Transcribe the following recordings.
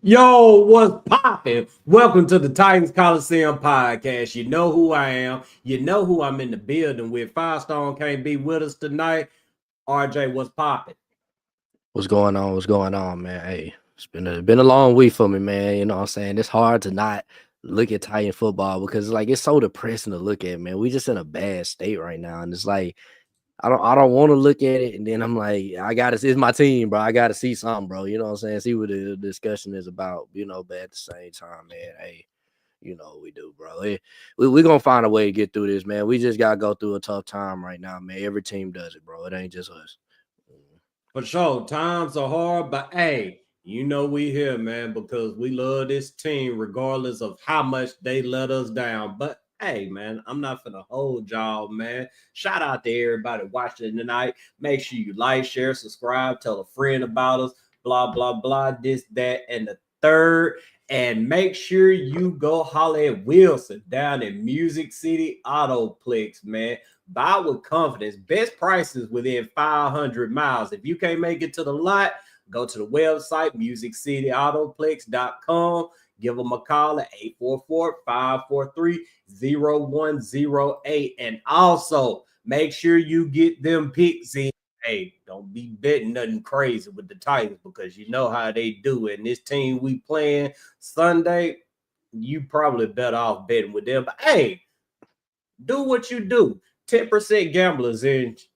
Yo, what's poppin'? Welcome to the Titans Colosseum Podcast. You know who I am. You know who I'm in the building with. Firestone can't be with us tonight. RJ, what's poppin'? What's going on? What's going on, man? Hey, it's been a long week for me, man. You know what I'm saying? It's hard to not look at Titan football because it's so depressing to look at, man. We just in a bad state right now. And it's like I don't want to look at it. And then I'm like, it's my team, bro. I gotta see something, bro. You know what I'm saying? See what the discussion is about, but at the same time, man, hey, we do, bro. We're gonna find a way to get through this, man. We just gotta go through a tough time right now, man. Every team does it, bro. It ain't just us. For sure, times are hard, but hey, we here, man, because we love this team regardless of how much they let us down. But hey, man, I'm not gonna hold y'all, man. Shout out to everybody watching tonight. Make sure you like, share, subscribe, tell a friend about us, blah, blah, blah, this, that, and the third. And make sure you go holler at Wilson down in Music City Autoplex, man. Buy with confidence. Best prices within 500 miles. If you can't make it to the lot, go to the website, musiccityAutoplex.com. Give them a call at 844-543-0108. And also, make sure you get them picks in. Hey, don't be betting nothing crazy with the Titans because you know how they do it. And this team we playing Sunday, you probably better off betting with them. But hey, do what you do. 10% gamblers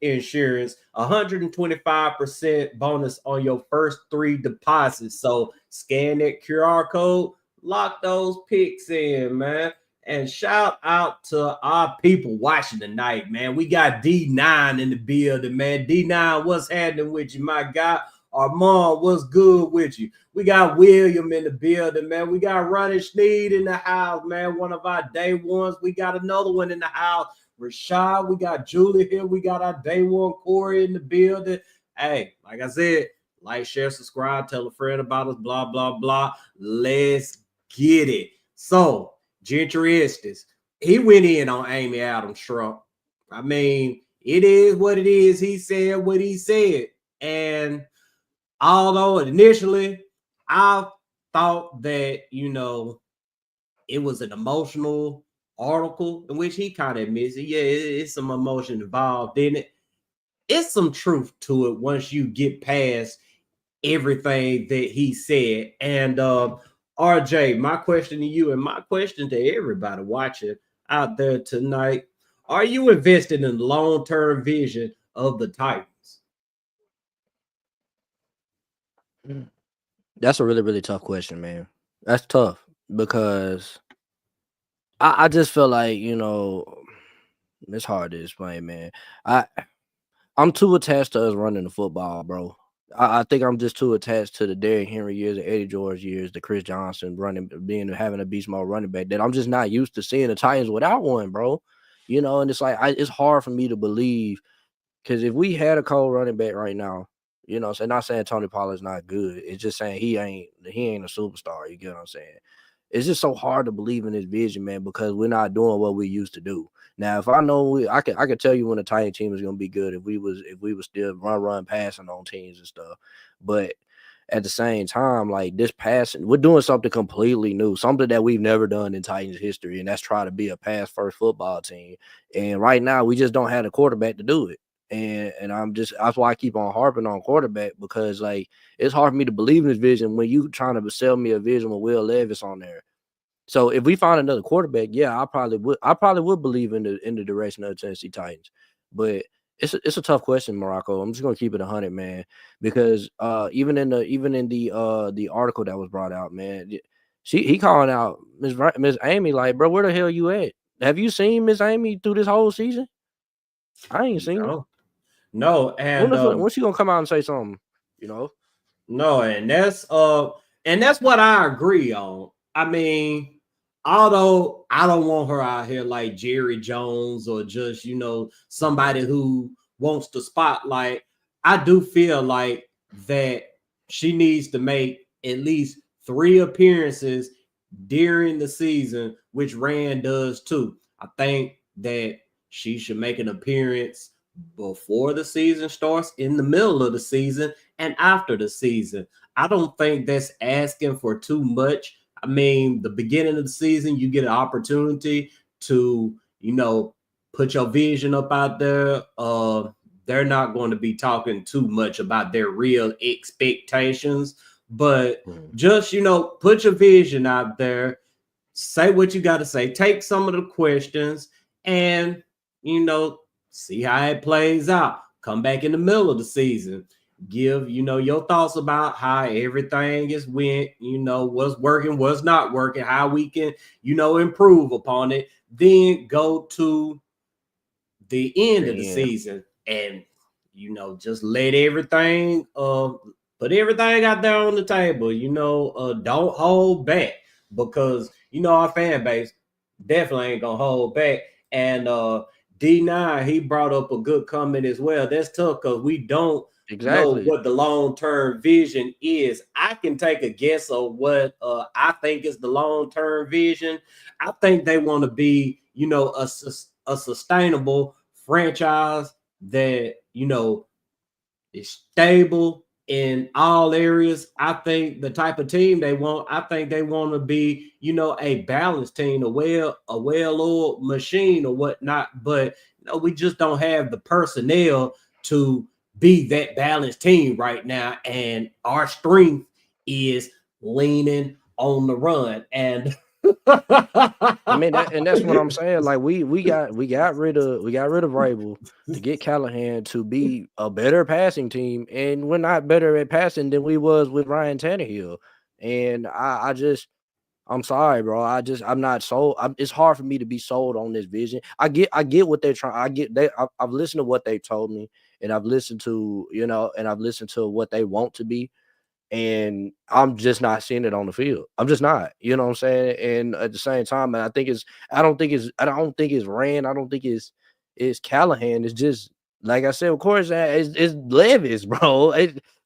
insurance, 125% bonus on your first 3 deposits. So scan that QR code, lock those picks in, man. And shout out to our people watching tonight, man. We got D9 in the building, man. D9, what's happening with you, my guy? Armand, what's good with you? We got William in the building, man. We got Ronnie Sneed in the house, man. One of our day ones. We got another one in the house. Rashad, we got Julie here. We got our day one Corey in the building. Hey, like I said, like, share, subscribe, tell a friend about us, blah, blah, blah. Let's get it. So, Gentryistis, he went in on Amy Adams Strunk. I mean, it is what it is. He said what he said. And although initially I thought that, it was an emotional article in which he kind of admits it. Yeah, it's some emotion involved in it. It's some truth to it once you get past everything that he said. And RJ, my question to you and my question to everybody watching out there tonight, are you invested in the long-term vision of the Titans? That's a really, really tough question, man. That's tough because I just feel like, it's hard to explain, man. I'm too attached to us running the football, bro. I think I'm just too attached to the Derrick Henry years, the Eddie George years, the Chris Johnson having a beast mode running back that I'm just not used to seeing the Titans without one, bro. And it's like it's hard for me to believe because if we had a cold running back right now, so not saying Tony Pollard's not good. It's just saying he ain't a superstar. You get what I'm saying? It's just so hard to believe in this vision, man, because we're not doing what we used to do. Now, if I know I could tell you when the Titan team is gonna be good if we was still run passing on teams and stuff. But at the same time, like this passing, we're doing something completely new, something that we've never done in Titans history, and that's try to be a pass first football team. And right now, we just don't have a quarterback to do it. And that's why I keep on harping on quarterback because like it's hard for me to believe in this vision when you trying to sell me a vision with Will Levis on there. So if we find another quarterback, yeah, I probably would believe in the direction of the Tennessee Titans. But it's a tough question, Marako. I'm just gonna keep it 100, man, because even in the article that was brought out, man, he calling out Miss Amy like, bro, where the hell you at? Have you seen Miss Amy through this whole season? I ain't seen her. No, and when's she gonna come out and say something? No, and that's what I agree on. I mean, although I don't want her out here like Jerry Jones or just somebody who wants the spotlight, I do feel like that she needs to make at least 3 appearances during the season, which Rand does too. I think that she should make an appearance before the season starts, in the middle of the season, and after the season. I don't think that's asking for too much. I mean, the beginning of the season, you get an opportunity to, put your vision up out there. They're not going to be talking too much about their real expectations, but just, put your vision out there, say what you got to say, take some of the questions, and, see how it plays out. Come back in the middle of the season, give your thoughts about how everything is went, what's working, what's not working, how we can improve upon it, then go to the end of the season and just let everything put everything out there on the table. Don't hold back, because our fan base definitely ain't gonna hold back. And D9, he brought up a good comment as well. That's tough because we don't know what the long-term vision is. I can take a guess of what I think is the long-term vision. I think they want to be, a sustainable franchise that, is stable in all areas. I think the type of team they want, I think they want to be, a balanced team, a well-oiled machine or whatnot. But we just don't have the personnel to be that balanced team right now. And our strength is leaning on the run. And I mean, that's what I'm saying. Like we got rid of Rabel to get Callahan to be a better passing team, and we're not better at passing than we was with Ryan Tannehill. And I'm sorry, bro. I'm not sold. It's hard for me to be sold on this vision. I get what they're trying. I've listened to what they told me, and I've listened to what they want to be. And I'm just not seeing it on the field. I'm just not, you know what I'm saying? And at the same time, I don't think it's Rand. I don't think it's Callahan. It's just, like I said, of course, it's Levis, bro.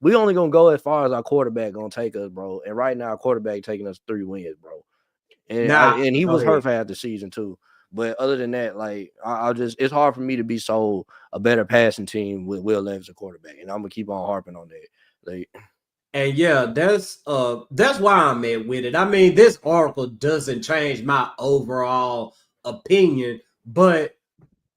We only gonna go as far as our quarterback gonna take us, bro. And right now, our quarterback taking us 3 wins, bro. And he was hurt for half the season too. But other than that, like it's hard for me to be sold a better passing team with Will Levis a quarterback, and I'm gonna keep on harping on that. Like. And yeah, that's why I'm at with it. I mean, this article doesn't change my overall opinion, but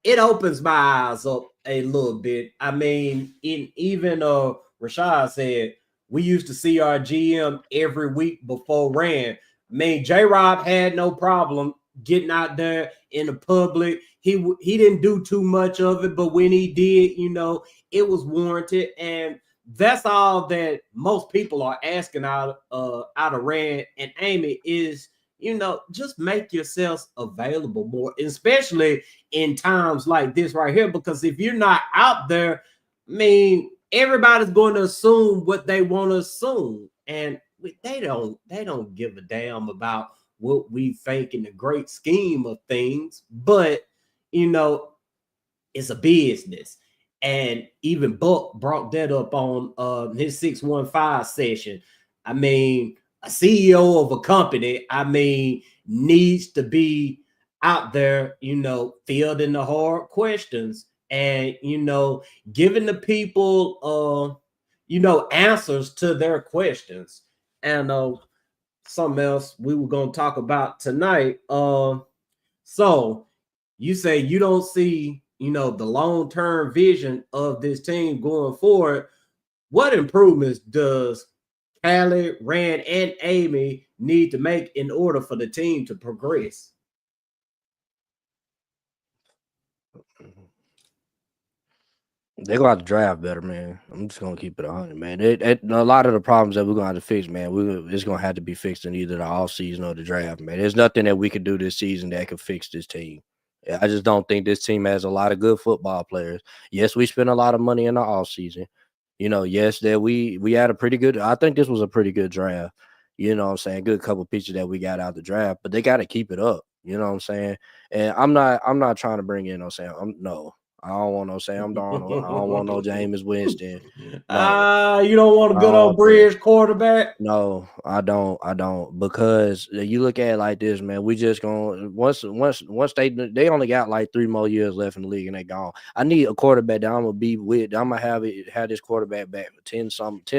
it opens my eyes up a little bit. I mean, even Rashad said we used to see our GM every week before Rand. I mean, J-Rob had no problem getting out there in the public. He didn't do too much of it, but when he did, it was warranted. And that's all that most people are asking out of Rand and Amy is, just make yourselves available more, especially in times like this right here. Because if you're not out there, I mean, everybody's going to assume what they want to assume, and they don't give a damn about what we think in the great scheme of things. But it's a business. And even Buck brought that up on his 615 session. I mean, a CEO of a company, needs to be out there, fielding the hard questions and, giving the people, answers to their questions. And something else we were going to talk about tonight. So you say you don't see the long-term vision of this team going forward. What improvements does Callie, Rand, and Amy need to make in order for the team to progress? They're gonna have to draft better, man. I'm just gonna keep it 100, man. A lot of the problems that we're gonna have to fix, man, it's gonna have to be fixed in either the offseason or the draft, man. There's nothing that we could do this season that could fix this team. I just don't think this team has a lot of good football players. Yes, we spent a lot of money in the offseason. Yes, that we had a pretty good. I think this was a pretty good draft. You know what I'm saying? Good couple pieces that we got out the draft, but they got to keep it up. You know what I'm saying? And I'm not trying to bring in no. I don't want no Sam Darnold. I don't want no Jameis Winston. No. You don't want a good old bridge quarterback? No, I don't. Because you look at it like this, man. We just gonna once they only got like 3 more years left in the league and they gone. I need a quarterback that I'm gonna be with. I'm gonna have this quarterback back for 10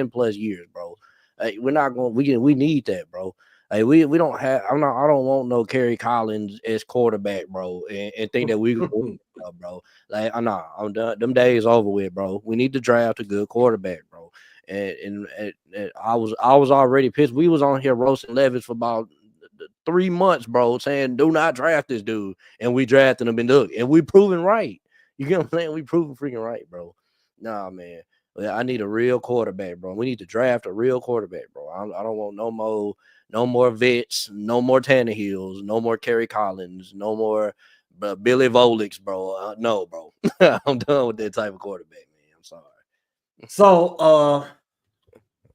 plus years, bro. Hey, we're not going. We need that, bro. Hey, we don't have. I don't want no Kerry Collins as quarterback, bro, and think that we, bro. Like, I'm done. Them days over with, bro. We need to draft a good quarterback, bro. And I was already pissed. We was on here roasting Levis for about 3 months, bro, saying do not draft this dude, and we drafted him, and look, and we proven right. You get what I'm saying? We proven freaking right, bro. Nah, man. I need a real quarterback, bro. We need to draft a real quarterback, bro. I don't want no more Vets, no more Tannehills, no more Kerry Collins, no more Billy Volix, bro. No, bro. I'm done with that type of quarterback, man. I'm sorry. So,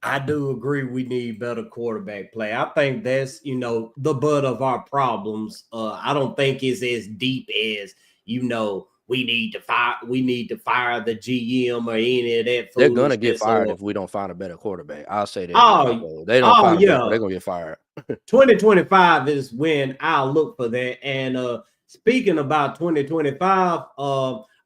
I do agree we need better quarterback play. I think that's, the butt of our problems. I don't think it's as deep as, we need to fire the GM or any of that. They're gonna get fired if we don't find a better quarterback. I'll say that. They don't find a better, they're gonna get fired. 2025 is when I'll look for that. And speaking about 2025,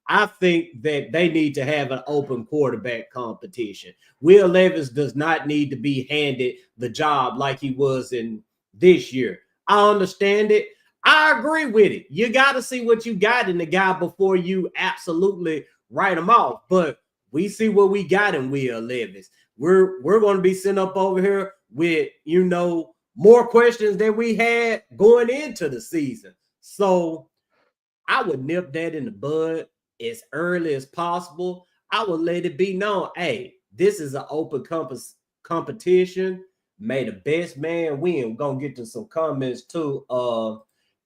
I think that they need to have an open quarterback competition. Will Levis does not need to be handed the job like he was in this year. I understand it. I agree with it. You got to see what you got in the guy before you absolutely write him off. But we see what we got in Will Levis. We're going to be sitting up over here with, more questions than we had going into the season. So I would nip that in the bud as early as possible. I would let it be known, hey, this is an open competition. May the best man win. We're going to get to some comments too.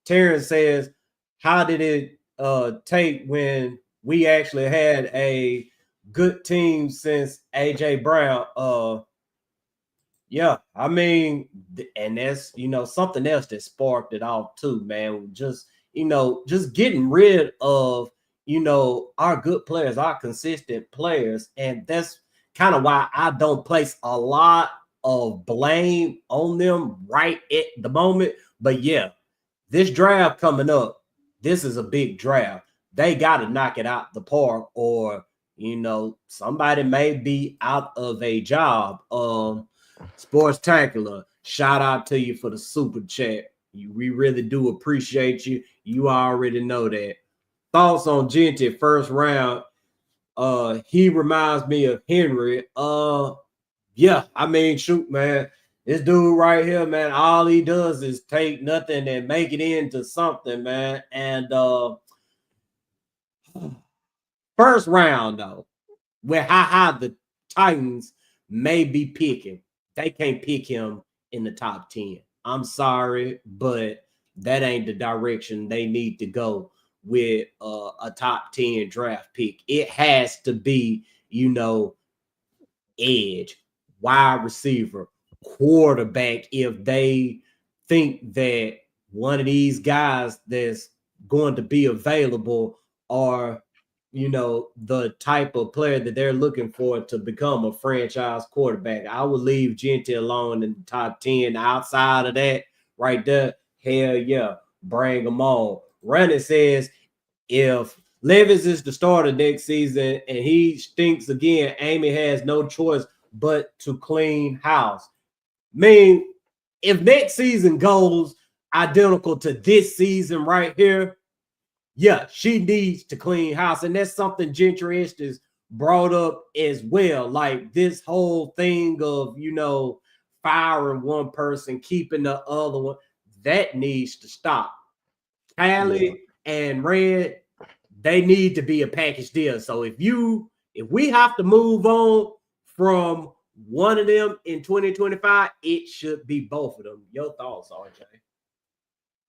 Terrence says, how did it take when we actually had a good team since AJ Brown? Yeah, I mean, and that's, something else that sparked it off too, man. Just getting rid of, our good players, our consistent players. And that's kind of why I don't place a lot of blame on them right at the moment. But yeah, this draft coming up, this is a big draft. They got to knock it out the park, or, somebody may be out of a job. Sportstacular, shout out to you for the super chat. We really do appreciate you. You already know that. Thoughts on Genty first round? He reminds me of Henry. Yeah, I mean, shoot, man. This dude right here, man, all he does is take nothing and make it into something, man. And first round, though, where how high the Titans may be picking, they can't pick him in the top 10. I'm sorry, but that ain't the direction they need to go with a top 10 draft pick. It has to be, edge, wide receiver, quarterback. If they think that one of these guys that's going to be available are, the type of player that they're looking for to become a franchise quarterback, I would leave Genty alone in the top 10. Outside of that, right there, hell yeah, bring them on. Running says, if Levis is the starter next season and he stinks again, Amy has no choice but to clean house. I mean, if next season goes identical to this season right here, yeah, she needs to clean house. And that's something Gentry Estes brought up as well. Like this whole thing of, firing one person, keeping the other one, that needs to stop. Callie and Red, they need to be a package deal. So if we have to move on from one of them in 2025, it should be both of them. Your thoughts, RJ?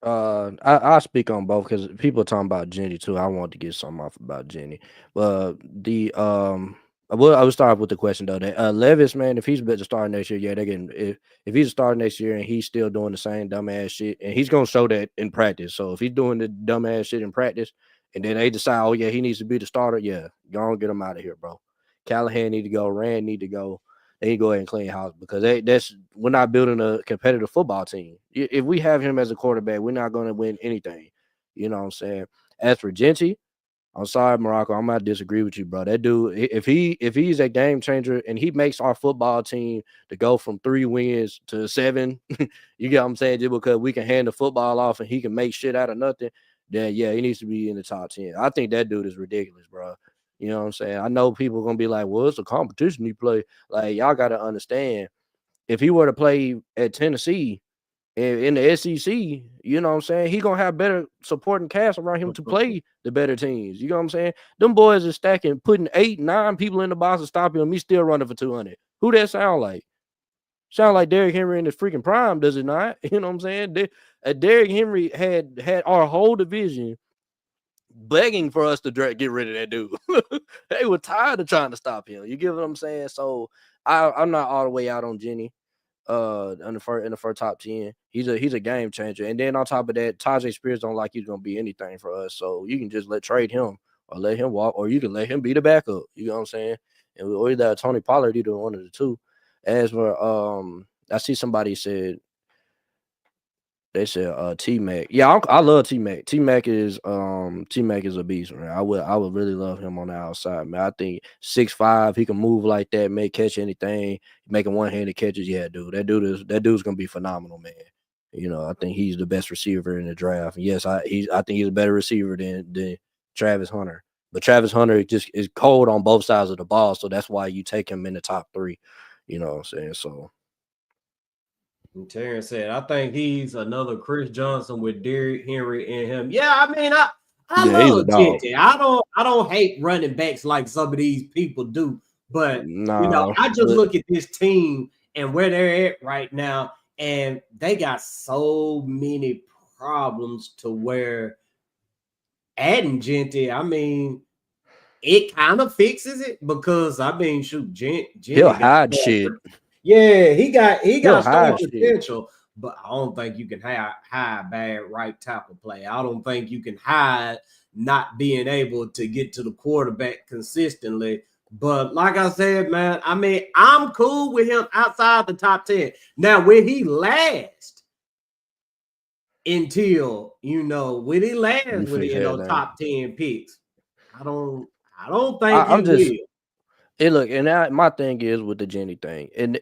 I'll speak on both because people are talking about Jenny too. I want to get something off about Jenny. But I will start with the question though. That Levis, man, if he's about to start next year, yeah, they're getting if he's a starter next year and he's still doing the same dumbass shit, and he's gonna show that in practice. So if he's doing the dumbass shit in practice, and then they decide, oh yeah, he needs to be the starter, yeah, go on, get him out of here, bro. Callahan need to go, Rand need to go. They need to go ahead and clean house because we're not building a competitive football team. If we have him as a quarterback, we're not going to win anything. You know what I'm saying? As for Genty, I'm sorry, Marako. I'm gonna disagree with you, bro. That dude, if he's a game changer and he makes our football team to go from 3 wins to 7, you get what I'm saying? Just because we can hand the football off and he can make shit out of nothing, then yeah, he needs to be in the top 10. I think that dude is ridiculous, bro. You know what I'm saying? I know people are gonna be like, well, it's a competition he play. Like, y'all gotta understand, if he were to play at Tennessee in the SEC, you know what I'm saying, he gonna have better supporting cast around him to play the better teams. You know what I'm saying? Them boys are stacking, putting 8, 9 people in the box to stop him. He's still running for 200. Who that sound like? Sound like Derrick Henry in his freaking prime, does it not? You know what I'm saying? Derrick Henry had our whole division begging for us to get rid of that dude. They were tired of trying to stop him. You get what I'm saying? So I'm not all the way out on Jenny. In the first top 10, he's a game changer. And then on top of that, Tajay Spears don't like he's gonna be anything for us. So you can just trade him or let him walk, or you can let him be the backup. You know what I'm saying? And or either Tony Pollard, either one of the two. As for I see somebody said. They said T-Mac. Yeah, I love T-Mac. T-Mac is a beast, man. I would really love him on the outside, man. I think 6'5", he can move like that, may catch anything, making one-handed catches. Yeah, dude. That dude's gonna be phenomenal, man. You know, I think he's the best receiver in the draft. Yes, I think he's a better receiver than Travis Hunter. But Travis Hunter just is cold on both sides of the ball, so that's why you take him in the top 3. You know what I'm saying? So And Terrence said, I think he's another Chris Johnson with Derrick Henry in him. Yeah, I mean, I love Genty. I don't hate running backs like some of these people do. But I just look at this team and where they're at right now, and they got so many problems to where adding Genty, I mean, it kind of fixes it because I mean, shoot, Genty he'll hide shit. Yeah, he got strong potential, but I don't think you can hide bad right tackle play. I don't think you can hide not being able to get to the quarterback consistently. But like I said, man, I mean, I'm cool with him outside the top 10. Now, will he last until will he last with top 10 picks? I don't think he will. Hey, look, and my thing is with the Jenny thing, and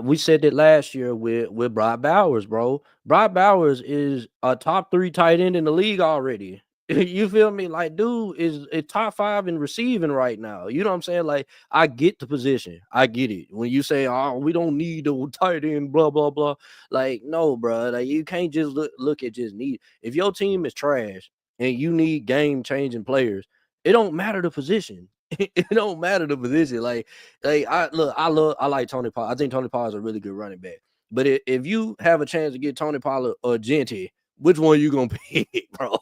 we said that last year with Brock Bowers, bro. Brock Bowers is a top 3 tight end in the league already. You feel me? Like, dude is a top 5 in receiving right now. You know what I'm saying? Like, I get the position, I get it. When you say, "Oh, we don't need a tight end," blah blah blah. Like, no, bro. Like, you can't just look at just need. If your team is trash and you need game changing players, it don't matter the position. It don't matter the position. Like I like Tony Pollard. I think Tony Pollard is a really good running back. But if you have a chance to get Tony Pollard or Genty, which one you gonna pick, bro?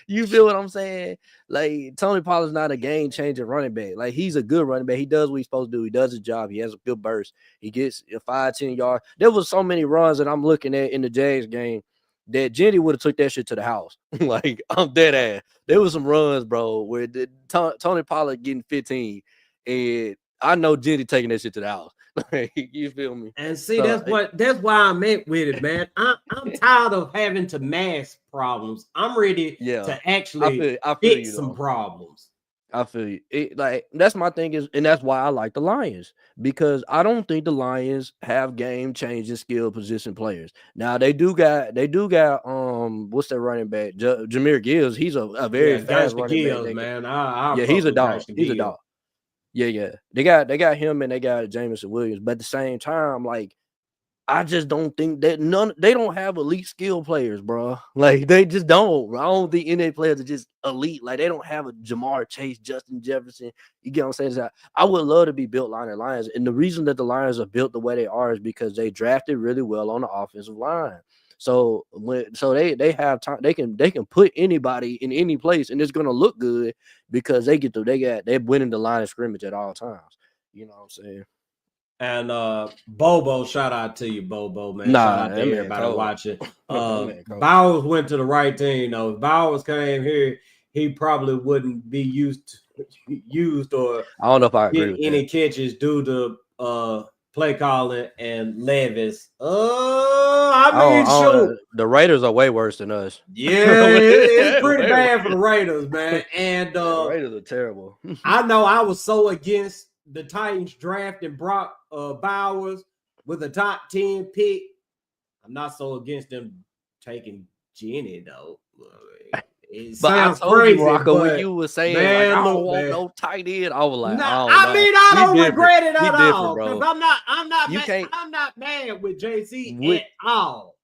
You feel what I'm saying? Like, Tony Pollard's not a game changer running back. Like, he's a good running back. He does what he's supposed to do. He does his job. He has a good burst. He gets 5-10 yards. There was so many runs that I'm looking at in the Jags game that Jenny would have took that shit to the house. Like, I'm dead ass. There was some runs, bro, where Tony Pollard getting 15, and I know Jenny taking that shit to the house. Like, you feel me? And see, that's why I'm at with it, man. I'm tired of having to mask problems. I'm ready to actually fix some problems. I feel you. That's my thing is, and that's why I like the Lions, because I don't think the Lions have game changing skill position players. Now they do got what's that running back? Jahmyr Gibbs. He's a very fast running Gibbs, back. Man, he's a dog. He's a dog. Yeah. They got him and they got Jameson Williams, but at the same time, like, I just don't think that they don't have elite skill players, bro. Like, they just don't. I don't think any players are just elite. Like, they don't have a Jamar Chase, Justin Jefferson. You get what I'm saying? I would love to be built like the Lions. And the reason that the Lions are built the way they are is because they drafted really well on the offensive line. So they have time. They can put anybody in any place and it's gonna look good because they're winning the line of scrimmage at all times. You know what I'm saying? And Bobo, shout out to you, Bobo, man. Shout out to everybody watching. Bowers went to the right team, though. If Bowers came here, he probably wouldn't be used or I don't know if I agree with any catches due to play calling and Levis. Shoot. The Raiders are way worse than us. Yeah, it's pretty bad for the Raiders, man. And the Raiders are terrible. I know I was so against the Titans drafting Brock Bowers with a top 10 pick. I'm not so against them taking Jenny though. It sounds crazy, Marako, when you were saying man, like, I don't want no tight end, I was like, I don't regret it at all. Bro. I'm not mad with JC at all.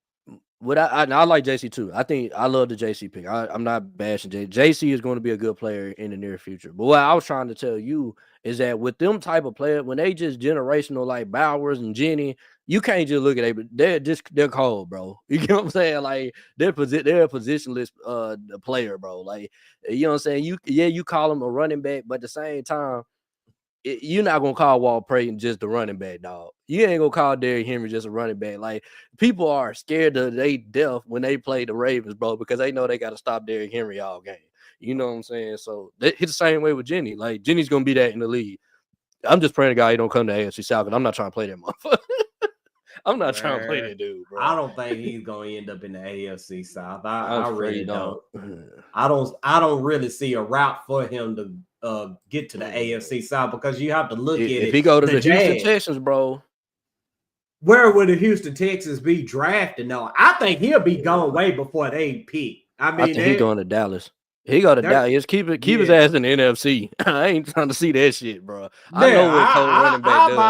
I like JC too. I love the JC pick. I'm not bashing JC is going to be a good player in the near future. But what I was trying to tell you is that with them type of players, when they just generational like Bowers and Jenny, you can't just look at it. They're cold, bro. You get what I'm saying? Like they're a positionless player, bro. Like you know what I'm saying? You call them a running back, but at the same time, you're not gonna call Walt Payton just the running back, dog. You ain't gonna call Derrick Henry just a running back. Like people are scared to their death when they play the Ravens, bro, because they know they got to stop Derrick Henry all game. You know what I'm saying? So it's the same way with Jenny. Like Jenny's gonna be that in the league. I'm just praying the guy he don't come to AFC South, and I'm not trying to play that motherfucker. I'm not trying to play that dude, bro. I don't think he's gonna end up in the AFC South. I really don't. I don't really see a route for him to get to the AFC South because you have to look at it. If he go to the Houston Texans, bro, where would the Houston Texans be drafting? No, I think he'll be gone way before they pick. I think he's going to Dallas. He go to Dallas. Keep his ass in the NFC. I ain't trying to see that shit, bro. I know what cold running back does.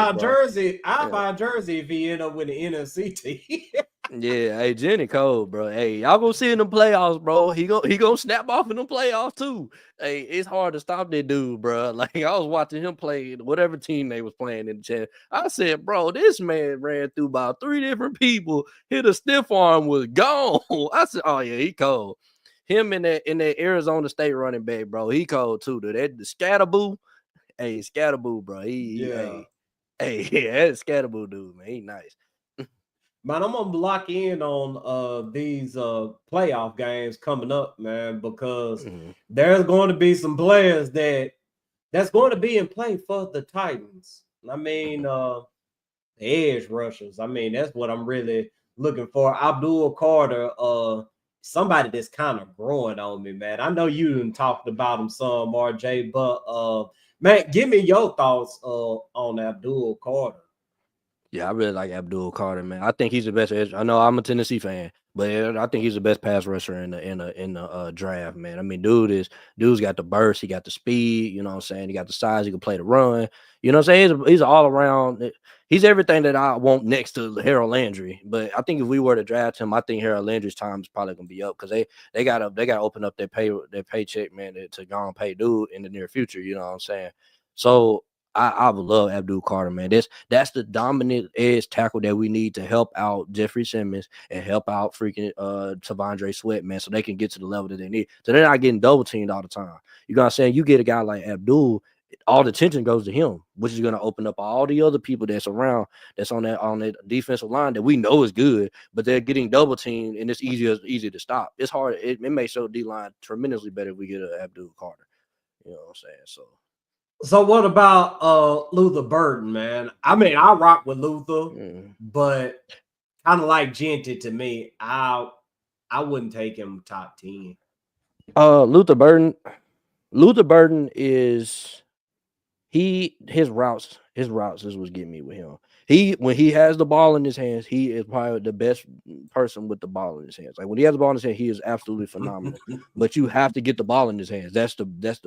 I'll buy a jersey if he end up with the NFC team. Yeah, hey, Jenny Cole, bro. Hey, y'all gonna see in the playoffs, bro. He gonna snap off in the playoffs too. Hey, it's hard to stop that dude, bro. Like I was watching him play whatever team they was playing in the chat. I said, bro, this man ran through about 3 different people. Hit a stiff arm, was gone. I said, oh yeah, he cold. Him in that Arizona State running back, bro. He cold too, dude. That the Scatterboo, hey, Scatterboo, bro. That's Scatterboo, dude, man. He nice. Man, I'm gonna lock in on these playoff games coming up, man, because there's going to be some players that's going to be in play for the Titans. I mean, the edge rushers. I mean, that's what I'm really looking for. Abdul Carter, somebody that's kind of growing on me, man. I know you done talked about him some, RJ, but man, give me your thoughts on Abdul Carter. Yeah, I really like Abdul Carter, man. I think he's the best edge. I know I'm a Tennessee fan, but I think he's the best pass rusher in the draft, man. I mean, dude's got the burst, he got the speed, you know what I'm saying? He got the size, he can play the run. You know what I'm saying? He's all around. He's everything that I want next to Harold Landry. But I think if we were to draft him, I think Harold Landry's time is probably gonna be up because they gotta open up their paycheck, man, to go and pay dude in the near future. You know what I'm saying? So I would love Abdul Carter, man. That's the dominant edge tackle that we need to help out Jeffrey Simmons and help out freaking Tavondre Sweat, man, so they can get to the level that they need. So they're not getting double teamed all the time. You know what I'm saying? You get a guy like Abdul, all the attention goes to him, which is going to open up all the other people that's around, that's on that defensive line that we know is good, but they're getting double teamed and it's easy to stop. It's hard. It makes your D line tremendously better if we get an Abdul Carter. You know what I'm saying? So what about Luther Burden, man? I mean, I rock with Luther, but kind of like Genty to me, I wouldn't take him top 10. Luther Burden is his routes is what's getting me with him. When he has the ball in his hands, he is probably the best person with the ball in his hands. Like when he has the ball in his hand, he is absolutely phenomenal. But you have to get the ball in his hands. That's the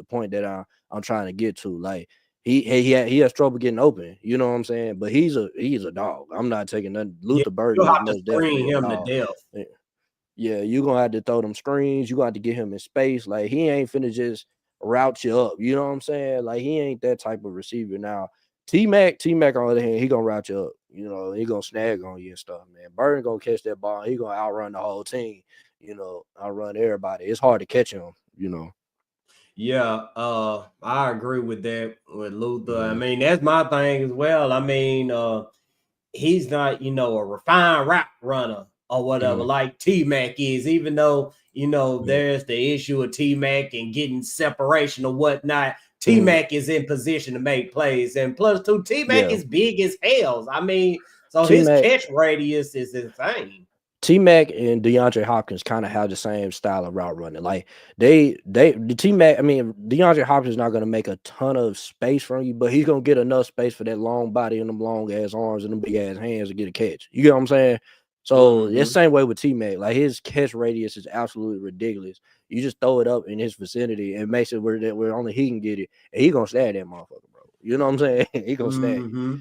point that I'm trying to get to. Like he has trouble getting open. You know what I'm saying? But he's a dog. I'm not taking nothing. Luther Burden. You'll have to screen him to death. Yeah, you're gonna have to throw them screens. You gonna have to get him in space. Like he ain't finna just route you up. You know what I'm saying? Like he ain't that type of receiver. Now T-Mac on the other hand, he gonna route you up. You know, he gonna snag on you and stuff, man. Burden gonna catch that ball. He gonna outrun the whole team. You know, outrun everybody. It's hard to catch him. You know. Yeah, I agree with that with Luther. I mean, that's my thing as well. I mean, he's not, a refined route runner or whatever like T-Mac is, even though there's the issue of T-Mac and getting separation or whatnot. T-Mac is in position to make plays. And plus, too, T-Mac is big as hell. I mean, so T-Mac, his catch radius is insane. T-Mac and DeAndre Hopkins kind of have the same style of route running. Like the T-Mac, I mean, DeAndre Hopkins is not going to make a ton of space from you, but he's going to get enough space for that long body and them long ass arms and them big ass hands to get a catch. You get what I'm saying? So it's the same way with T-Mac. Like his catch radius is absolutely ridiculous. You just throw it up in his vicinity and makes it where only he can get it, and he gonna snag that motherfucker, bro. You know what I'm saying? He gonna snag.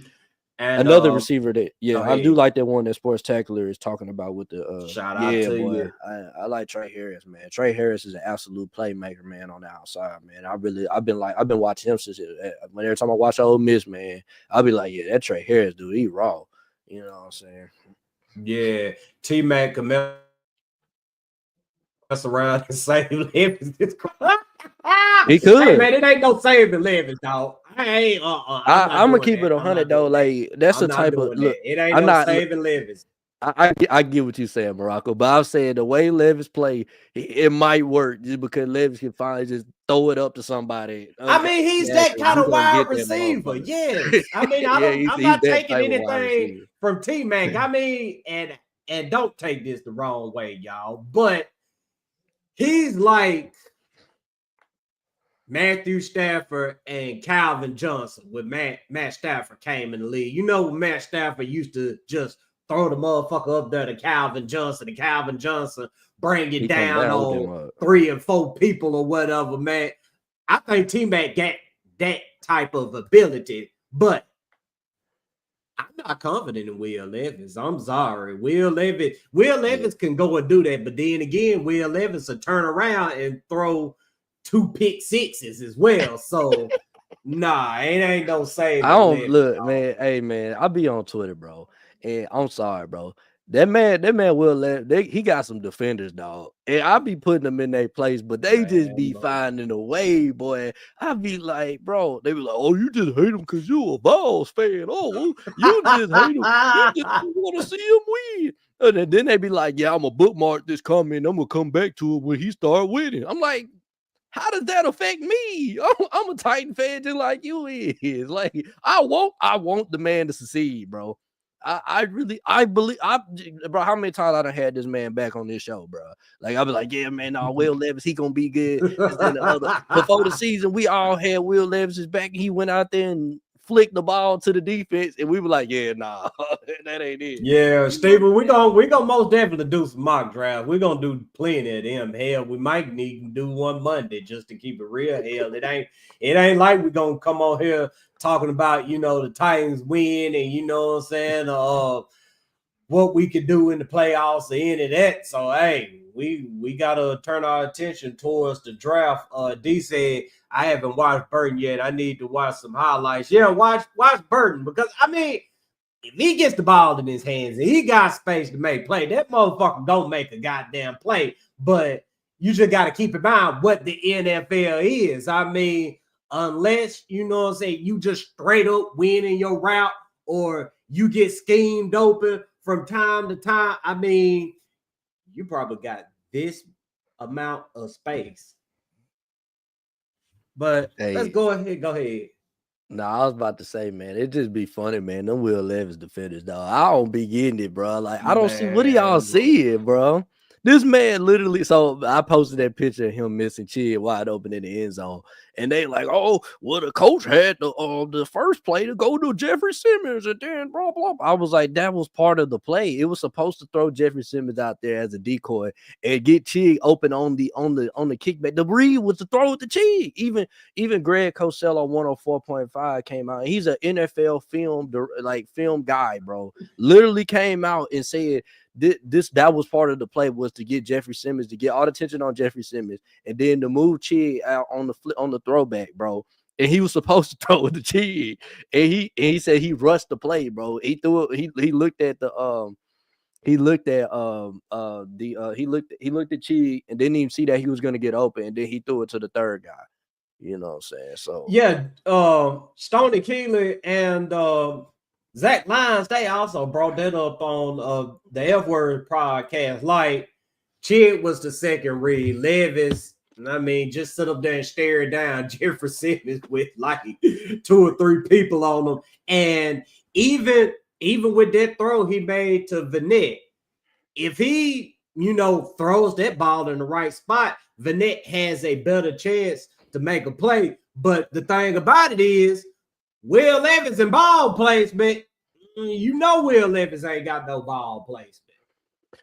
And another receiver that I do like that one that Sports-tacular is talking about with the shout out to you. I like Trey Harris, man. Trey Harris is an absolute playmaker, man, on the outside, man. I've been watching him since every time I watch Ole Miss, man, I'll be like, yeah, that Trey Harris dude, he raw. You know what I'm saying? Yeah, T-Mac can mess around and save Levis. He could. Hey, man, it ain't no saving Levis, dog. I'm gonna keep it 100 though. Like that's the type of look. It ain't no saving Levis. I get what you saying, Marako, but I'm saying the way Levis play, it might work just because Levis can finally just throw it up to somebody. I mean, he's that kind of wide receiver. Yes. I mean, I'm not taking anything from T-Mac. I mean, and don't take this the wrong way, y'all, but he's like Matthew Stafford and Calvin Johnson when Matt Stafford came in the league. You know, Matt Stafford used to just throw the motherfucker up there to Calvin Johnson, and Calvin Johnson bring it down on 3 and 4 people or whatever, man. I think T-Mac got that type of ability, but I'm not confident in Will Levis. I'm sorry. Will Levis can go and do that, but then again, Will Levis will turn around and throw 2 pick sixes as well. So, nah, it ain't no save. I don't look, man. Hey, man, I be on Twitter, bro. And I'm sorry, bro. That man Will Levis, he got some defenders, dog. And I be putting them in their place, but they just be finding a way, boy. I be like, bro, they be like, oh, you just hate him because you a Vols fan. Oh, you just hate him. You just want to see him win. And then they be like, yeah, I'm going to bookmark this comment. I'm going to come back to it when he start winning. I'm like, how does that affect me? I'm a Titan fan just like you is. Like, I want the man to succeed, bro. I believe, bro. How many times I done had this man back on this show, bro? Like I be like, yeah, man, no, Will Levis, he gonna be good. Before the season, we all had Will Levis's back. He went out there and flicked the ball to the defense, and we were like, yeah, nah, that ain't it. Yeah, Steven, we gonna most definitely do some mock drafts. We're gonna do plenty of them. Hell, we might need to do one Monday just to keep it real. Hell, it ain't like we're gonna come on here talking about, the Titans win and what I'm saying, what we could do in the playoffs or any of that. So hey, we gotta turn our attention towards the draft. D said, I haven't watched Burton yet. I need to watch some highlights. Yeah, watch Burton, because I mean, if he gets the ball in his hands and he got space to make play, that motherfucker don't make a goddamn play. But you just got to keep in mind what the NFL is. I mean, unless, you just straight up win in your route or you get schemed open from time to time, I mean, you probably got this amount of space. But let's go ahead. No, I was about to say, man, it just be funny, man. Them Will Levis defenders, dog. I don't be getting it, bro. Like, I don't see what do y'all seeing, bro. This man literally, so I posted that picture of him missing Chid wide open in the end zone. And they like, oh, well, the coach had the first play to go to Jeffrey Simmons and then blah, blah. I was like, that was part of the play. It was supposed to throw Jeffrey Simmons out there as a decoy and get Chig open on the kickback. The read was to throw it to Chig. Even Greg Cosell on 104.5 came out. He's an NFL film guy, bro. Literally came out and said, that was part of the play, was to get Jeffrey Simmons, to get all the attention on Jeffrey Simmons, and then to move Chig out on the throwback, bro. And he was supposed to throw it to Chig, and he said he rushed the play, bro. He threw it. He looked at Chig and didn't even see that he was gonna get open, and then he threw it to the third guy. You know what I'm saying? So yeah, Stoney Keeley and Zach Lyons, they also brought that up on the F Word podcast. Like, Chid was the second read. Levis, I mean, just sit up there and stare down Jeffrey Simmons with like 2 or 3 people on him. And even with that throw he made to Vanette, if he, throws that ball in the right spot, Vanette has a better chance to make a play. But the thing about it is, Will Levis and ball placement, Will Levis ain't got no ball placement.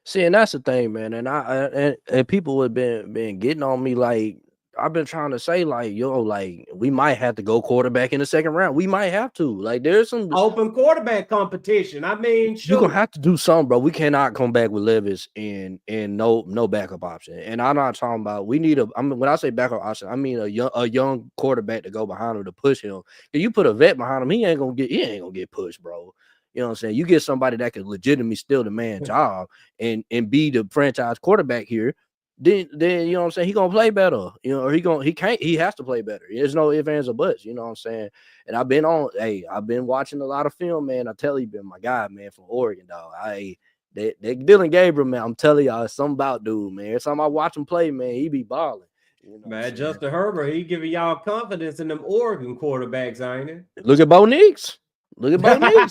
See, and that's the thing, man. And and people have been getting on me like I've been trying to say, like, yo, like we might have to go quarterback in the second round. We might have to. Like, there's some open quarterback competition. I mean, you're gonna have to do something, bro. We cannot come back with Levis and no backup option. And I'm not talking about we need when I say backup option, I mean a young quarterback to go behind him to push him. If you put a vet behind him, he ain't gonna get pushed, bro. You know what I'm saying? You get somebody that can legitimately steal the man's job and be the franchise quarterback here, then you know what I'm saying, he gonna play better, or he has to play better. There's no ifs, ands, or buts, you know what I'm saying? And I've been watching a lot of film, man. I tell you, been my guy, man, from Oregon, dog. That Dylan Gabriel, man, I'm telling y'all, it's something about dude, man. Every time I watch him play, man, he be balling. Man, Justin Herbert, he giving y'all confidence in them Oregon quarterbacks, ain't it? Look at Bo Nix. Look at Bo Nix.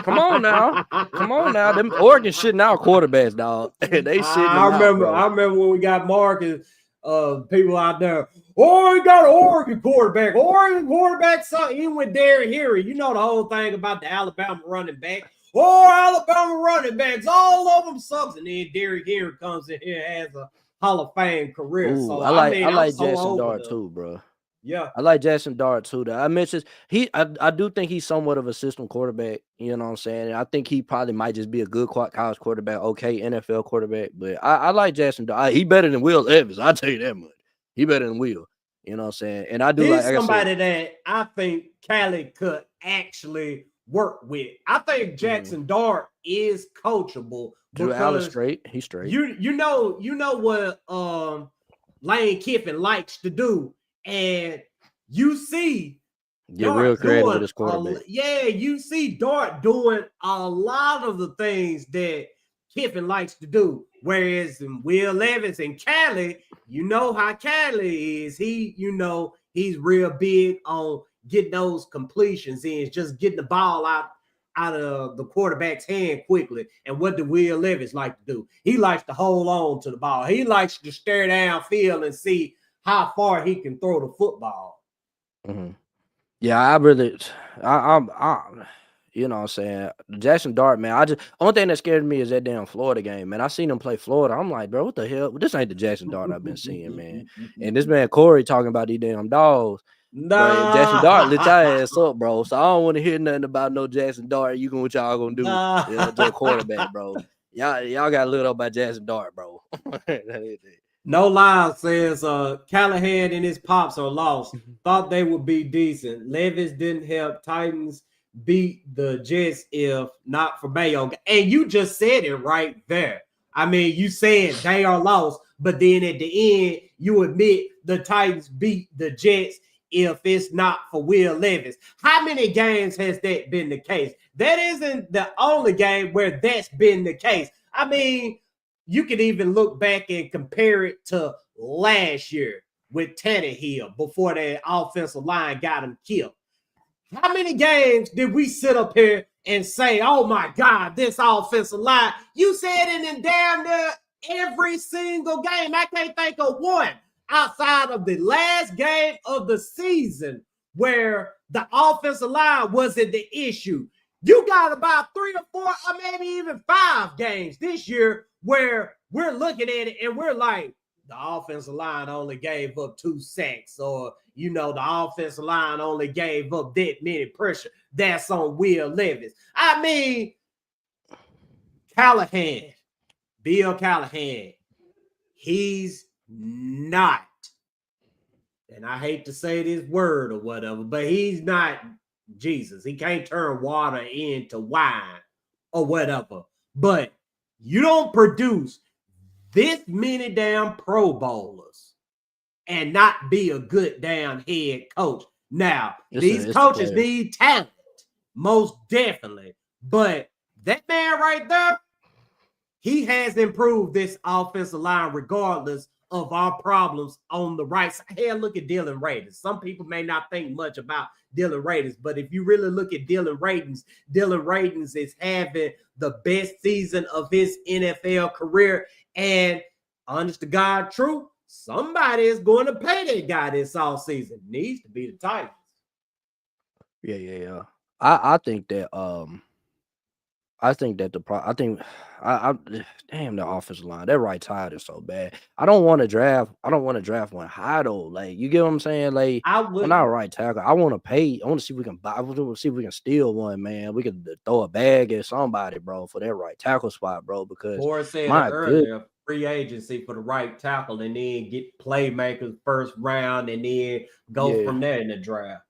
Come on now. Them Oregon shitting out quarterbacks, dog. They shitting I remember when we got Mark and people out there. Oh, he got an Oregon quarterback. Even with Derrick Henry, you know the whole thing about the Alabama running back. Oh, Alabama running backs, all of them sucks. And then Derrick Henry comes in here and has a Hall of Fame career. Ooh, so I like Jackson Dart too, bro. Yeah, I like Jackson Dart too. I mentioned I do think he's somewhat of a system quarterback. You know what I'm saying? I think he probably might just be a good college quarterback, okay, NFL quarterback. But I like Jackson Dart. He better than Will Levis. I'll tell you that much. He better than Will. You know what I'm saying? And I do he's somebody that I think Cali could actually work with. I think Jackson Dart is coachable. Drew Allen straight. He's straight. You know what Lane Kiffin likes to do. And you see Get real creative with his quarterback. You see Dart doing a lot of the things that Kiffin likes to do. Whereas in Will Levis and Cali, you know how Cali is. He's real big on getting those completions in, just getting the ball out of the quarterback's hand quickly. And what do Will Levis like to do? He likes to hold on to the ball. He likes to stare downfield and see how far he can throw the football. Mm-hmm. Yeah, I'm you know what I'm saying, Jackson Dart, man. Only thing that scared me is that damn Florida game, man. I seen him play Florida. I'm like, bro, what the hell? This ain't the Jackson Dart I've been seeing, man. And this man Corey talking about these damn dogs. Bro, Jackson Dart lit your ass up, bro. So I don't want to hear nothing about no Jackson Dart. What y'all gonna do to a quarterback, bro? Y'all got lit up by Jackson Dart, bro. No lie, says Callahan and his pops are lost. Thought they would be decent. Levis didn't help Titans beat the Jets if not for Mayo. And you just said it right there. I mean, you said they are lost, but then at the end, you admit the Titans beat the Jets if it's not for Will Levis. How many games has that been the case? That isn't the only game where that's been the case. I mean, you could even look back and compare it to last year with Tannehill before the offensive line got him killed. How many games did we sit up here and say, oh my God, this offensive line? You said it in damn near every single game. I can't think of one outside of the last game of the season where the offensive line wasn't the issue. You got about 3 or 4 or maybe even 5 games this year where we're looking at it and we're like, the offensive line only gave up 2 sacks, or, the offensive line only gave up that many pressure. That's on Will Levis. I mean, Bill Callahan, he's not, and I hate to say this word or whatever, but he's not Jesus. He can't turn water into wine or whatever. But you don't produce this many damn Pro Bowlers and not be a good damn head coach. Now, these coaches need talent, most definitely. But that man right there, he has improved this offensive line regardless of our problems on the right side. Hell, look at Dylan Raiders. Some people may not think much about Dylan Raiders, but if you really look at Dylan Raiders is having the best season of his NFL career. And honest to God, true, somebody is going to pay that guy this offseason. Needs to be the Titans. Yeah. I think that damn, the offensive line, that right side is so bad. I don't want to draft one high though. Like, you get what I'm saying? Like, I'm not a right tackle. I want to pay. I want to see if we can buy. I want to see if we can steal one, man. We can throw a bag at somebody, bro, for that right tackle spot, bro. Because Forrest said it earlier, free agency for the right tackle, and then get playmakers first round, and then go from there in the draft.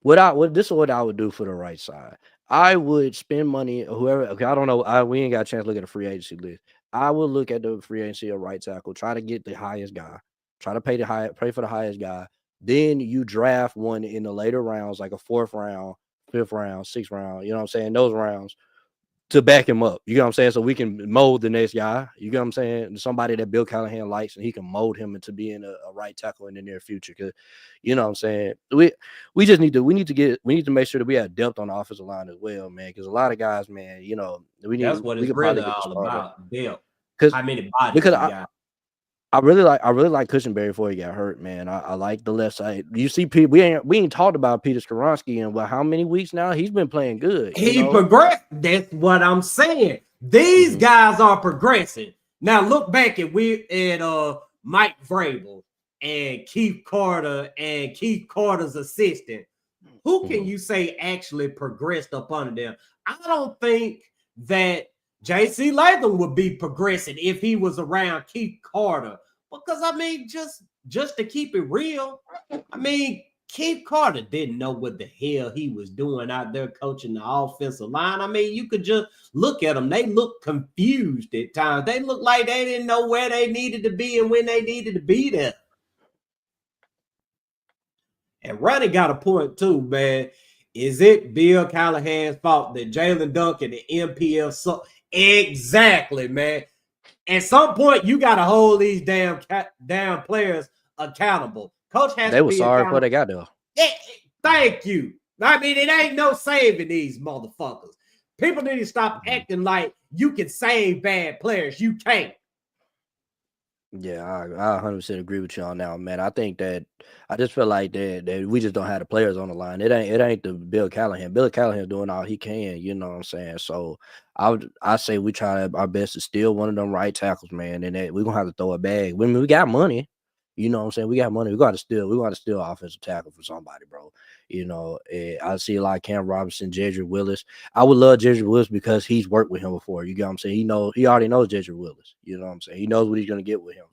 This is what I would do for the right side. I would spend money, whoever. Okay, I don't know. We ain't got a chance to look at the free agency list. I would look at the free agency of right tackle, try to get the highest guy, try to pay for the highest guy. Then you draft one in the later rounds, like a 4th round, 5th round, 6th round. You know what I'm saying? Those rounds to back him up. You know what I'm saying? So we can mold the next guy. You know what I'm saying? Somebody that Bill Callahan likes, and he can mold him into being a right tackle in the near future. Because, you know what I'm saying? We just need to make sure that we have depth on the offensive line as well, man. Because a lot of guys, man, you know, that's what it's really all about. Depth. I really like Cushenberry before he got hurt, man. I like the left side. You see, we ain't talked about Peter Skoronski in how many weeks now? He's been playing good. He progressed. That's what I'm saying. These guys are progressing. Now look back at Mike Vrabel and Keith Carter and Keith Carter's assistant. Who can you say actually progressed up under them? I don't think that J.C. Latham would be progressing if he was around Keith Carter. Because, I mean, just to keep it real, I mean, Keith Carter didn't know what the hell he was doing out there coaching the offensive line. I mean, you could just look at them. They look confused at times. They look like they didn't know where they needed to be and when they needed to be there. And Ronnie got a point too, man. Is it Bill Callahan's fault that Jalen Duncan, the MPF, exactly, man. At some point, you got to hold these damn players accountable. Coach has they to were be sorry before they got there. Yeah, thank you. I mean, it ain't no saving these motherfuckers. People need to stop acting like you can save bad players. You can't. Yeah, I 100% agree with you on that, man. I think that I just feel like that we just don't have the players on the line. It ain't the Bill Callahan. Bill Callahan doing all he can, you know what I'm saying? So I say we try our best to steal one of them right tackles, man, and that we're gonna have to throw a bag. When we got money, you know what I'm saying? We got money. We got to steal offensive tackle for somebody, bro. You know, I see a lot of Cam Robinson, Jedrick Willis. I would love Jedrick Willis because he's worked with him before. You get what I'm saying? He already knows Jedrick Willis. You know what I'm saying? He knows what he's gonna get with him.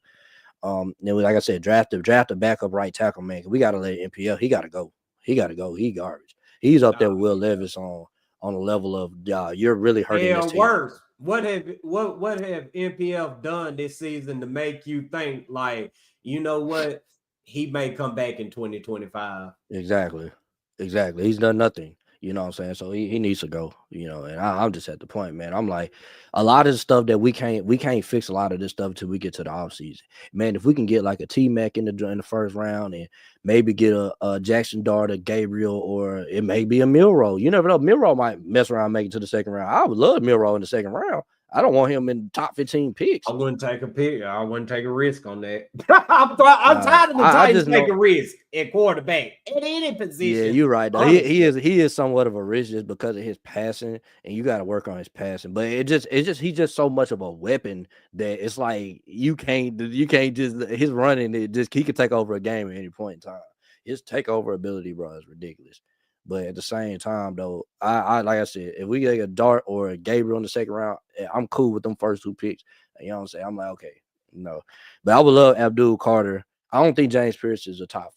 Then like I said, draft a backup right tackle, man. We gotta let MPL. He gotta go. He garbage. He's up there with Will Levis on a level of you're really hurting this team. Worse. What have MPF done this season to make you think like, you know what, he may come back in 2025? Exactly. He's done nothing. You know what I'm saying? So he needs to go, you know, and I'm just at the point, man. I'm like, a lot of the stuff that we can't fix a lot of this stuff until we get to the offseason. Man, if we can get like a T-Mac in the first round and maybe get a Jackson Dart, a Gabriel, or it may be a Milroe. You never know. Milroe might mess around and make it to the second round. I would love Milroe in the second round. I don't want him in the top 15 picks. I wouldn't take a pick. I wouldn't take a risk on that. I'm tired of the Titans taking risk at quarterback at any position. Yeah, you're right. Though. He is somewhat of a risk just because of his passing, and you got to work on his passing. But he's just so much of a weapon that it's like you can't just his running. He could take over a game at any point in time. His takeover ability, bro, is ridiculous. But at the same time, though, I like I said, if we get a Dart or a Gabriel in the second round, I'm cool with them first two picks. You know what I'm saying? I'm like, okay, no. But I would love Abdul Carter. I don't think James Pierce is a top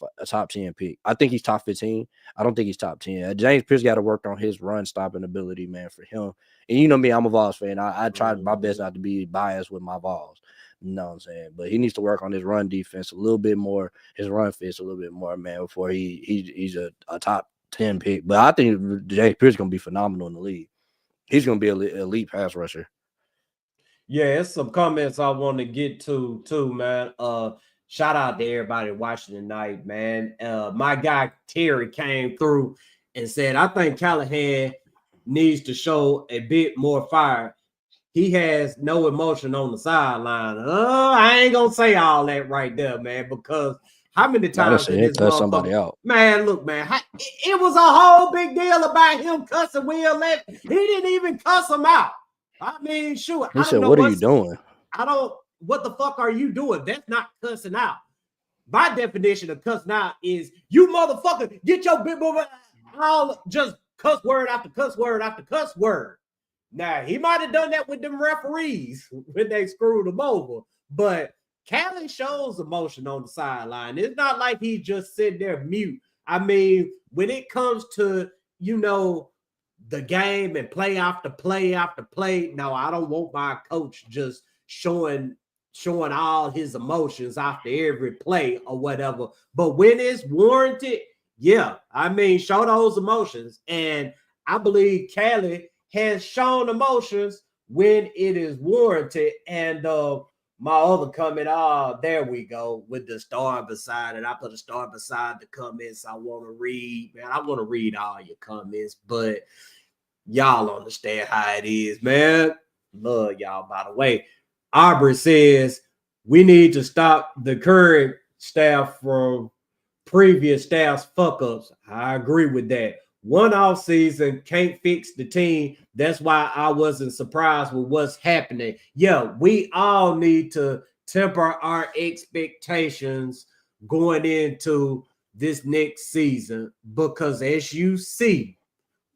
10 pick. I think he's top 15. I don't think he's top 10. James Pierce got to work on his run stopping ability, man, for him. And you know me, I'm a Vols fan. I try my best not to be biased with my Vols. You know what I'm saying? But he needs to work on his run defense a little bit more, his run fits a little bit more, man, before he's a top 10 pick. But I think James Pierce is going to be phenomenal in the league. He's going to be an elite pass rusher. Yeah, it's some comments I want to get to too, man. Shout out to everybody watching tonight, man. My guy Terry came through and said, I think Callahan needs to show a bit more fire. He has no emotion on the sideline. I ain't gonna say all that right there, man, because how many times in this cut somebody motherfucker, out. man, look, man, it was a whole big deal about him cussing Will Levis. He didn't even cuss him out. I mean, shoot, He said, "What are you doing?" What the fuck are you doing? That's not cussing out. My definition of cussing out is you motherfucker, get your big boy, all just cuss word after cuss word after cuss word. Now, he might have done that with them referees when they screwed him over, but Callie shows emotion on the sideline. It's not like he's just sitting there mute. I mean, when it comes to, the game and play after play after play, no, I don't want my coach just showing all his emotions after every play or whatever. But when it's warranted, yeah, I mean, show those emotions. And I believe Callie has shown emotions when it is warranted. And my other comment, there we go with the star beside it. I put a star beside the comments I want to read. Man, I want to read all your comments, but y'all understand how it is, man. Love y'all, by the way. Aubrey says we need to stop the current staff from previous staff's fuck-ups. I agree with that. One off season can't fix the team. That's why I wasn't surprised with what's happening. Yeah, we all need to temper our expectations going into this next season because as you see,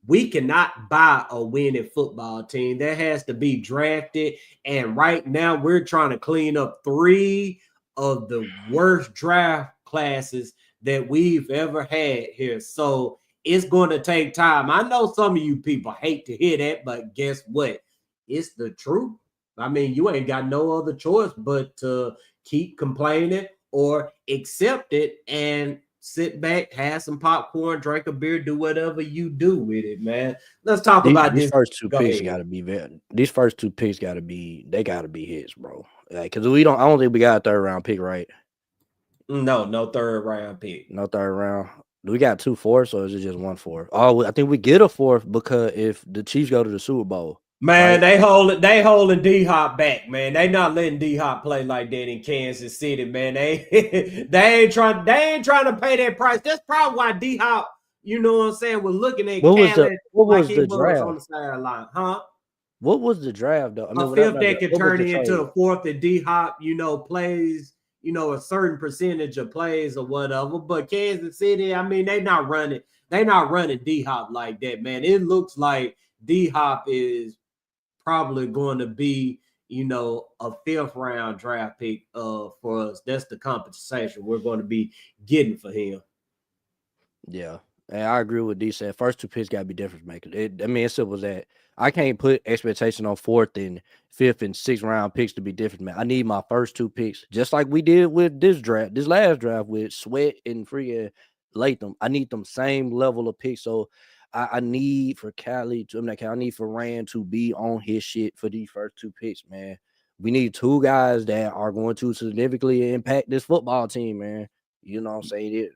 we cannot buy a winning football team. That has to be drafted. And right now, we're trying to clean up 3 of the worst draft classes that we've ever had here. So it's going to take time. I know some of you people hate to hear that, but guess what? It's the truth. I mean, you ain't got no other choice but to keep complaining or accept it and sit back, have some popcorn, drink a beer, do whatever you do with it, man. Let's talk about These this. first two picks got to be These first 2 picks got to be. They got to be hits, bro. Because I don't think we got a 3rd round pick, right? No 3rd round pick. No 3rd round. Do we got 2 fourths or is it just 1 4th? Oh, I think we get a 4th because if the Chiefs go to the Super Bowl. Man, right? they holding D-Hop back, man. They not letting D-Hop play like that in Kansas City, man. They ain't trying to pay that price. That's probably why D-Hop, you know what I'm saying, was looking at what was the draft on the sideline, huh? What was the draft though? I mean, a 5th that could turn into a 4th that D-Hop, plays, a certain percentage of plays or whatever. But Kansas City, I mean, they not running D-Hop like that, man. It looks like D-Hop is probably going to be, a 5th round draft pick for us. That's the compensation we're going to be getting for him. Yeah. And I agree with D said. First 2 picks got to be difference makers. It's simple as that. I can't put expectation on 4th and 5th and 6th round picks to be different, man. I need my first 2 picks, just like we did with this last draft with Sweat and freaking Latham. I need them same level of picks. So I need for I need for Rand to be on his shit for these first 2 picks, man. We need 2 guys that are going to significantly impact this football team, man. You know what I'm saying?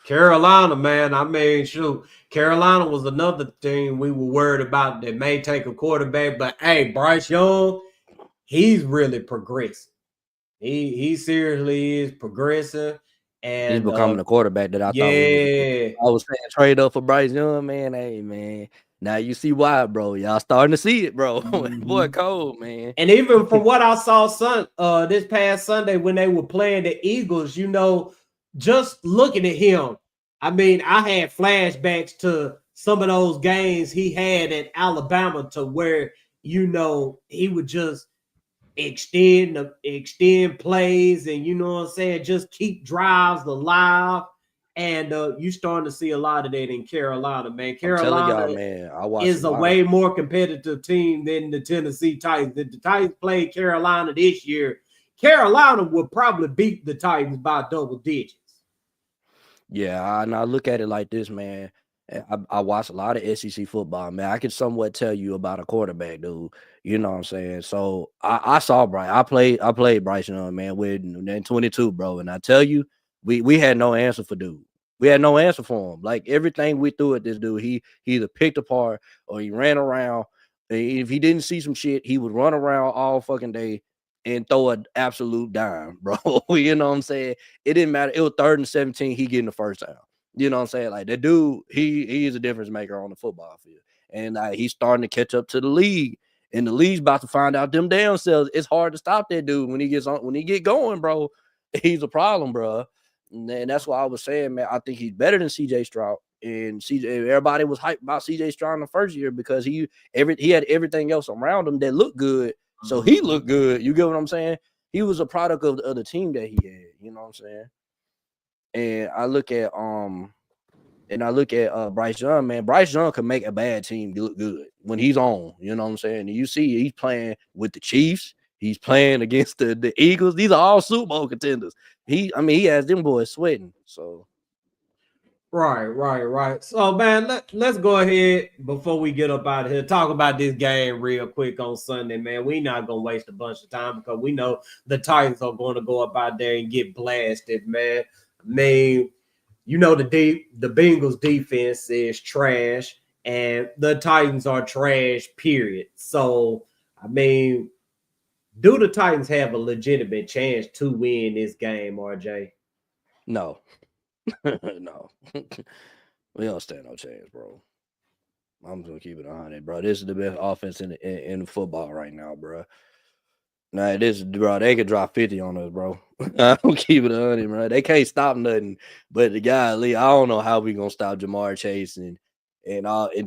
Carolina, man. I mean, shoot, Carolina was another team we were worried about that may take a quarterback. But hey, Bryce Young, he's really progressing. He seriously is progressing. And he's becoming a quarterback that I thought I was saying trade up for Bryce Young, man. Hey, man. Now you see why, bro. Y'all starting to see it, bro. Boy, cold, man. And even from what I saw this past Sunday when they were playing the Eagles, just looking at him, I mean, I had flashbacks to some of those games he had at Alabama to where, he would just extend plays and, what I'm saying, just keep drives alive. And you starting to see a lot of that in Carolina, man. Carolina is a way more competitive team than the Tennessee Titans. If the Titans played Carolina this year, Carolina would probably beat the Titans by double digits. Yeah, and I look at it like this, man. I watch a lot of SEC football, man. I can somewhat tell you about a quarterback, dude. You know what I'm saying? So I saw Bryce. I played Bryce Young, man, with in 22, bro. And I tell you, we had no answer for dude. We had no answer for him. Like everything we threw at this dude, he either picked apart or he ran around. If he didn't see some shit, he would run around all fucking day and throw an absolute dime, bro. You know what I'm saying? It didn't matter. It was 3rd and 17. He getting the first down. You know what I'm saying? Like the dude, he is a difference maker on the football field. And he's starting to catch up to the league. And the league's about to find out them damn selves. It's hard to stop that dude when he get going, bro. He's a problem, bro. And that's why I was saying, man, I think he's better than CJ Stroud. And everybody was hyped about CJ Stroud in the first year because he had everything else around him that looked good. So he looked good. You get what I'm saying? He was a product of the other team that he had. You know what I'm saying? And I look at Bryce Young, man. Bryce Young can make a bad team look good when he's on. You know what I'm saying? And you see he's playing with the Chiefs. He's playing against the Eagles. These are all Super Bowl contenders. He has them boys sweating. So Right. So, man, let's go ahead before we get up out of here. Talk about this game real quick on Sunday, man. We're not going to waste a bunch of time because we know the Titans are going to go up out there and get blasted, man. I mean, you know, the Bengals defense is trash and the Titans are trash, period. So, I mean, do the Titans have a legitimate chance to win this game, RJ? No. No. We don't stand no chance, bro. I'm just gonna keep it 100, bro. This is the best offense in football right now, bro. Nah, bro, they could drop 50 on us, bro. I don't keep it 100, bro. They can't stop nothing. But the guy, Lee, I don't know how we gonna stop Jamar Chase and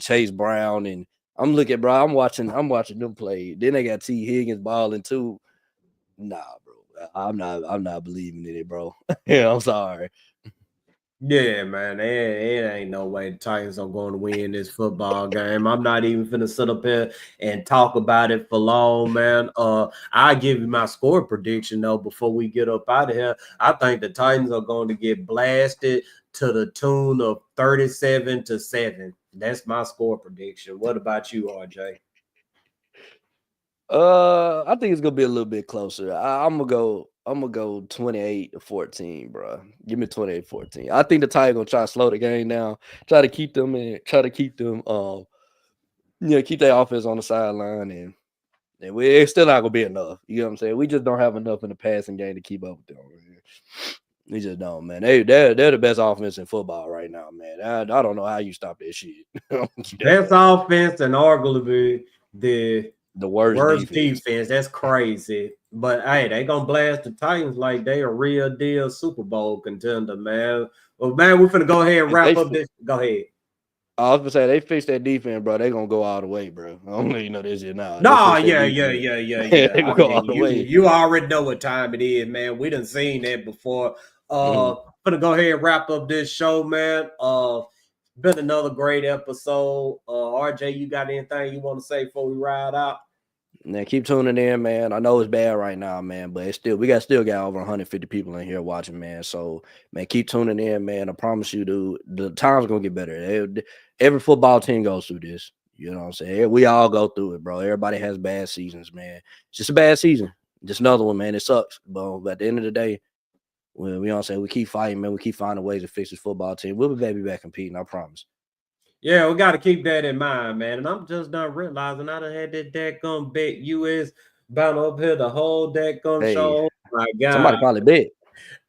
Chase Brown. And I'm looking, bro. I'm watching them play. Then they got T. Higgins balling too. Nah, bro. I'm not believing in it, bro. Yeah, I'm sorry. Yeah, man, it ain't no way the Titans are going to win this football game. I'm not even finna sit up here and talk about it for long, man. I give you my score prediction though before we get up out of here. I think the Titans are going to get blasted to the tune of 37-7. That's my score prediction. What about you, RJ? I think it's gonna be a little bit closer. I'm gonna go 28-14, bro. Give me 28-14. I think the Titans gonna try to slow the game down, try to keep them, keep their offense on the sideline, and it's still not gonna be enough. You know what I'm saying? We just don't have enough in the passing game to keep up with them. We just don't, man. They're the best offense in football right now, man. I don't know how you stop that shit. Best offense and arguably the worst defense. That's crazy. But hey, they gonna blast the Titans like they a real deal Super Bowl contender, man. Well, man, we're finna go ahead and wrap up this. Go ahead. I was gonna say they fixed that defense, bro. They gonna go all the way, bro. I don't know you know this yet now. No, yeah. They go all the way. You already know what time it is, man. We done seen that before. Finna go ahead and wrap up this show, man. Been another great episode. RJ, you got anything you want to say before we ride out? Now keep tuning in, man. I know it's bad right now, man, but it's still still got over 150 people in here watching, man. So man, keep tuning in, man. I promise you, dude, the time's gonna get better. Every football team goes through this. You know what I'm saying? We all go through it, bro. Everybody has bad seasons, man. It's just a bad season. Just another one, man. It sucks. But at the end of the day, we all say we keep fighting, man. We keep finding ways to fix this football team. We'll be back competing, I promise. Yeah, we got to keep that in mind, man. And I'm just not realizing I done had that dadgum bet US bound up here the whole dadgum show. Oh my God. Somebody probably bet.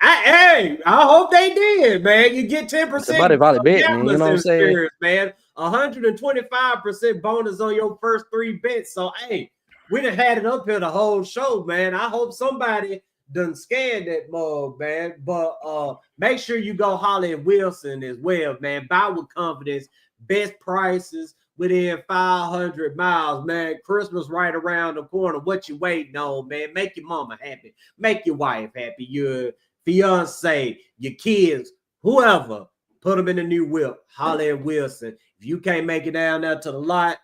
I hope they did, man. You get 10%. Somebody probably bet, man. You know what I'm saying? Spirits, man. 125% bonus on your first 3 bets. So, hey, we done had it up here the whole show, man. I hope somebody done scanned that mug, man. But make sure you go holler at Wilson as well, man. Buy with confidence. Best prices within 500 miles, man. Christmas right around the corner. What you waiting on, man? Make your mama happy. Make your wife happy. Your fiance, your kids, whoever. Put them in the new whip. Holler at Wilson. If you can't make it down there to the lot,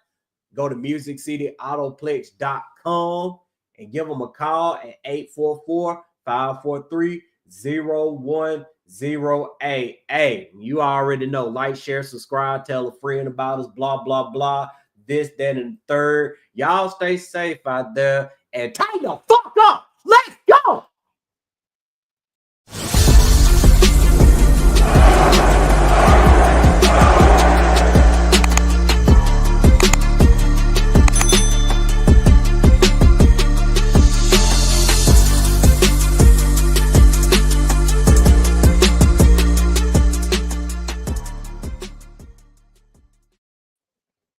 go to MusicCityAutoplex.com and give them a call at 844-543-0100. You already know. Like, share, subscribe, tell a friend about us, blah, blah, blah. This, that, and third. Y'all stay safe out there and tighten the fuck up. Let's